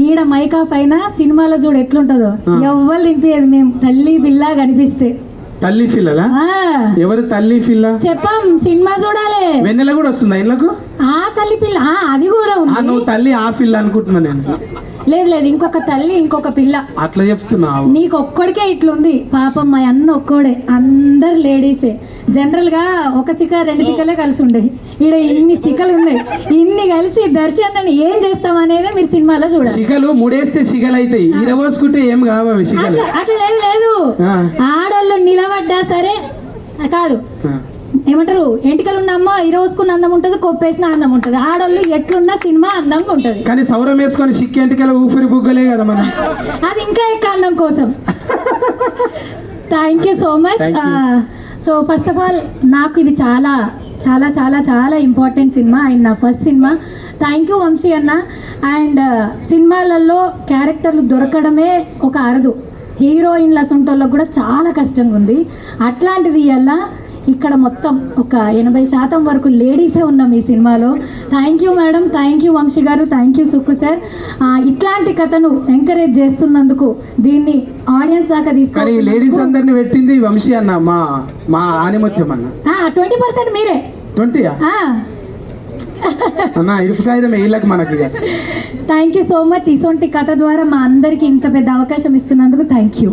ఈడ mic off అయినా సినిమాలో చూడు ఎట్లుంటుందో ఎవ్వరు దింపేది మేము తల్లి పిల్ల కనిపిస్తే. తల్లి పిల్లలా? ఎవరు తల్లి పిల్ల? చెప్పాం సినిమా చూడాలి. వెన్నెల కూడా వస్తుందా ఇళ్ళకు? ఆ తల్లి పిల్ల అది కూడా ఉంది. నువ్వు తల్లి ఆ పిల్ల అనుకుంటున్నా నేను. లేదు లేదు, ఇంకొక తల్లి ఇంకొక పిల్ల. అట్లా చెప్తున్నావు? నీకు ఒక్కడికే ఇట్లుంది పాపం, మా అన్న ఒక్కోడే, అందరు లేడీసే. జనరల్ గా ఒక సిక 2 సికలే కలిసి ఉండేవి, ఈడ ఇన్ని సికలు ఉన్నాయి. ఇన్ని కలిసి దర్శనాన్ని ఏం చేస్తాం అనేది మీరు సినిమాలో చూడాలి. సిగలు ముడేస్తే సిగలు అవుతాయి, ఇరవోసుకుంటే ఏం కావాలి సిగలు. అట్లా లేదు లేదు, ఆడోళ్ళు నిలబడ్డా సరే కాదు, ఏమంటారు, ఎంటికలు ఉన్న అమ్మ ఇరోసుకున్న అందం ఉంటుంది, కొప్పేసిన అందం ఉంటుంది. ఆడోళ్ళు ఎట్లున్నా సినిమా అందంగా ఉంటుంది. కానీ సౌరం వేసుకొని సిక్కి ఎంటికల ఊపిరి బుగ్గలే కదా మనం, అది ఇంకా ఎక్కువ అందం కోసం. Thank you so much. So first of all నాకు ఇది చాలా చాలా చాలా చాలా ఇంపార్టెంట్ సినిమా అండ్ నా first cinema. Thank you Vamsi అన్న. అండ్ సినిమాలలో క్యారెక్టర్లు దొరకడమే ఒక అరుదు, హీరోయిన్ల సొంటోళ్ళకు కూడా చాలా కష్టంగా ఉంది. అట్లాంటిది ఇలా ఇక్కడ మొత్తం ఒక 80% వరకు లేడీసే ఉన్నాం ఈ సినిమాలో. Thank you madam, thank you Vamsi garu, thank you Sukku sir. ఇట్లాంటి కథను ఎంకరేజ్ చేస్తున్నందుకు, దీన్ని ఆడియన్స్ దాకా తీసుకొని లేడీస్ అందరిని పెట్టింది వంశీ అన్న, మా ఆనిమత్యం అన్న. 20% మీరే. 20 అన్న ఇరుపుకాయదం వీళ్ళకి మనకి. Thank you so much. ఇసొంటి కథ ద్వారా మా అందరికి ఇంత పెద్ద అవకాశం ఇస్తున్నందుకు థ్యాంక్ యూ.